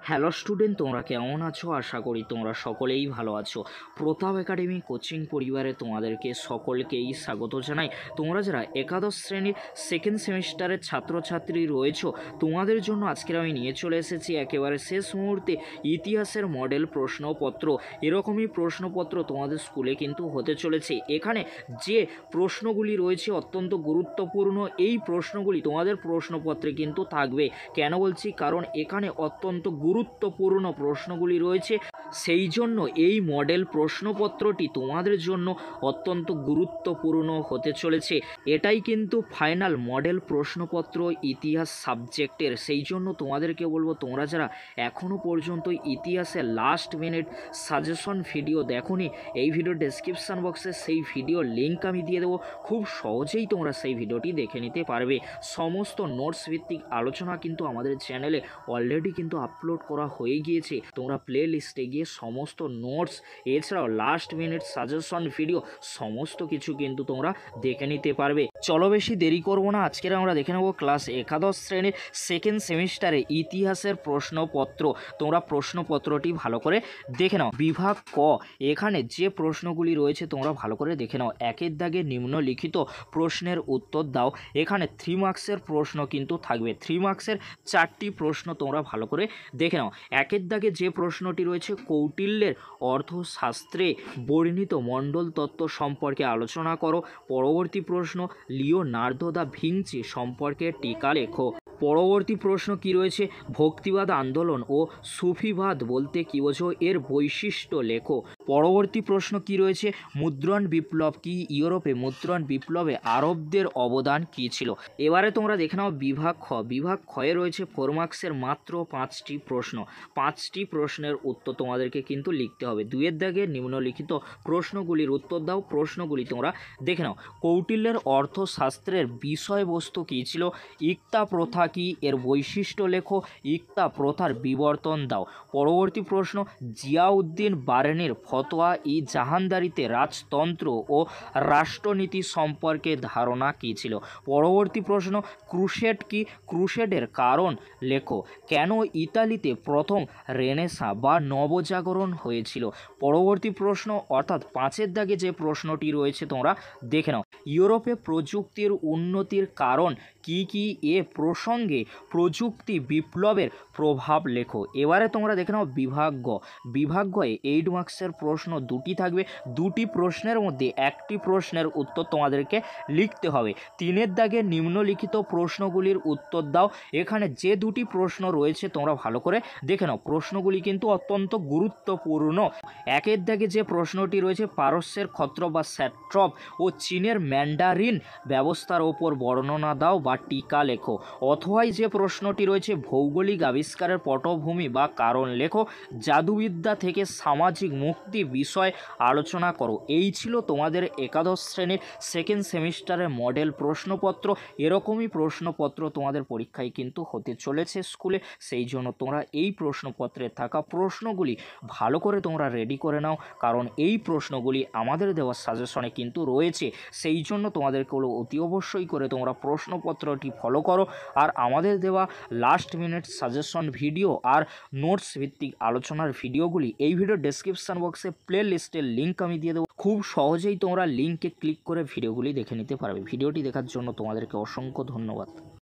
Hello student, তোমরা কেমন আছো? আশা করি তোমরা সকলেই ভালো আছো। প্রতাপ একাডেমি কোচিং পরিবারে তোমাদেরকে সকলকেই স্বাগত জানাই। তোমরা যারা একাদশ শ্রেণীর সেকেন্ড সেমিস্টারের ছাত্রছাত্রী রয়েছো, তোমাদের জন্য আজকের আমি নিয়ে চলে এসেছি একেবারে শেষ মুহূর্তে ইতিহাসের মডেল প্রশ্নপত্র। এরকমই প্রশ্নপত্র তোমাদের স্কুলে কিন্তু হতে চলেছে। এখানে যে প্রশ্নগুলি রয়েছে অত্যন্ত গুরুত্বপূর্ণ, এই প্রশ্নগুলি তোমাদের প্রশ্নপত্রে কিন্তু থাকবে। কেন বলছি? কারণ এখানে অত্যন্ত গুরুত্বপূর্ণ প্রশ্নগুলি রয়েছে, সেই জন্য এই মডেল প্রশ্নপত্রটি তোমাদের জন্য অত্যন্ত গুরুত্বপূর্ণ হতে চলেছে। এটাই কিন্তু ফাইনাল মডেল প্রশ্নপত্র ইতিহাস সাবজেক্টের। সেই জন্য তোমাদেরকে বলবো, তোমরা যারা এখনও পর্যন্ত ইতিহাসের লাস্ট মিনিট সাজেশন ভিডিও দেখোনি, এই ভিডিও ডেসক্রিপশান বক্সে সেই ভিডিও লিঙ্ক আমি দিয়ে দেবো। খুব সহজেই তোমরা সেই ভিডিওটি দেখে নিতে পারবে। সমস্ত নোটস ভিত্তিক আলোচনা কিন্তু আমাদের চ্যানেলে অলরেডি কিন্তু আপলোড করা হয়ে গিয়েছে। তোমরা প্লে লিস্টে গিয়ে সমস্ত নোটস এছাড়াও লাস্ট মিনিট সাজেশন ভিডিও সমস্ত কিছু কিন্তু তোমরা দেখে নিতে পারবে। চলো বেশি দেরি করবো না, আজকের আমরা দেখে নেব ক্লাস একাদশ শ্রেণীর সেকেন্ড সেমিস্টারে ইতিহাসের প্রশ্নপত্র। তোমরা প্রশ্নপত্রটি ভালো করে দেখে নাও। বিভাগ ক, এখানে যে প্রশ্নগুলি রয়েছে তোমরা ভালো করে দেখে নাও। একের দাগে নিম্নলিখিত প্রশ্নের উত্তর দাও। এখানে 3 মার্কসের প্রশ্ন কিন্তু থাকবে। 3 মার্কসের 4টি প্রশ্ন তোমরা ভালো করে দেখে নাও। একের দাগে যে প্রশ্নটি রয়েছে, কৌটিল্যের অর্থশাস্ত্রে বর্ণিত মণ্ডল তত্ত্ব সম্পর্কে আলোচনা করো। পরবর্তী প্রশ্ন, লিওনার্দো দা ভিঞ্চি সম্পর্কে টিকা লেখো। পরবর্তী প্রশ্ন কি রয়েছে, ভক্তিবাদ আন্দোলন ও সুফিবাদ বলতে কী বোঝো, এর বৈশিষ্ট্য লেখো। পরবর্তী প্রশ্ন কি রয়েছে, মুদ্রণ বিপ্লব কি? ইউরোপে মুদ্রণ বিপ্লবে আরবদের অবদান কী ছিল? এবারে তোমরা দেখে নাও বিভাগ খ। বিভাগ খয়ে রয়েছে 4 মার্কসের মাত্র 5টি প্রশ্ন। 5টি প্রশ্নের উত্তর তোমাদেরকে কিন্তু লিখতে হবে। 2 দাগে নিম্নলিখিত প্রশ্নগুলির উত্তর দাও। প্রশ্নগুলি তোমরা দেখে নাও। কৌটিল্যের অর্থশাস্ত্রের বিষয়বস্তু কী ছিল? ইক্তা প্রথা কি? এর বৈশিষ্ট্য লেখো। ইক্তা প্রথার বিবর্তন দাও। পরবর্তী প্রশ্ন, জিয়াউদ্দিন বার্নির ফতোয়া ই জাহানদারিতে রাজতন্ত্র ও রাষ্ট্রনীতি সম্পর্কে ধারণা কী ছিল? পরবর্তী প্রশ্ন, ক্রুসেড কি? ক্রুসেডের কারণ লেখো। কেন ইতালিতে প্রথম রেনেসাঁ বা নবজাগরণ হয়েছিল? পরবর্তী প্রশ্ন অর্থাৎ 5 দাগে যে প্রশ্নটি রয়েছে তোমরা দেখে নাও। ইউরোপে প্রযুক্তির উন্নতির কারণ কি কি? এ প্রসঙ্গে প্রযুক্তি বিপ্লবের প্রভাব লেখো। এবারে তোমরা দেখে নাও বিভাগ গ। বিভাগ গয়ে 8 মার্কসের প্রশ্ন 2টি থাকবে। 2টি প্রশ্নের মধ্যে 1টি প্রশ্নের উত্তর তোমাদেরকে লিখতে হবে। 3 দাগে নিম্নলিখিত প্রশ্নগুলির উত্তর দাও। এখানে যে 2টি প্রশ্ন রয়েছে তোমরা ভালো করে দেখে নাও। প্রশ্নগুলি কিন্তু অত্যন্ত গুরুত্বপূর্ণ। 1 দাগে যে প্রশ্নটি রয়েছে, পারস্যের ক্ষত্র বা স্যাট্রপ ও চীনের ম্যান্ডারিন ব্যবস্থার ওপর বর্ণনা দাও বা টিকা লেখো। অথবা যে প্রশ্নটি রয়েছে, ভৌগোলিক আবিষ্কারের পটভূমি বা কারণ লেখো। জাদুবিদ্যা থেকে সামাজিক মুক্তি বিষয় আলোচনা করো। এই ছিল তোমাদের একাদশ শ্রেণীর সেকেন্ড সেমিস্টারের মডেল প্রশ্নপত্র। এরকমই প্রশ্নপত্র তোমাদের পরীক্ষায় কিন্তু হতে চলেছে স্কুলে। সেই জন্য তোমরা এই প্রশ্নপত্রে থাকা প্রশ্নগুলি ভালো করে তোমরা রেডি করে নাও, কারণ এই প্রশ্নগুলি আমাদের দেওয়া সাজেশনে কিন্তু রয়েছে। সেই জন্য তোমাদেরকে হলো অতি অবশ্যই করে তোমরা প্রশ্নপত্রটি ফলো করো। আর আমাদের দেওয়া লাস্ট মিনিট সাজেশন ভিডিও আর নোটস ভিত্তিক আলোচনার ভিডিওগুলি এই ভিডিও ডেসক্রিপশান বক্সে প্লে লিস্টের লিঙ্ক আমি দিয়ে দেবো। খুব সহজেই তোমরা লিঙ্কে ক্লিক করে ভিডিওগুলি দেখে নিতে পারবে। ভিডিওটি দেখার জন্য তোমাদেরকে অসংখ্য ধন্যবাদ।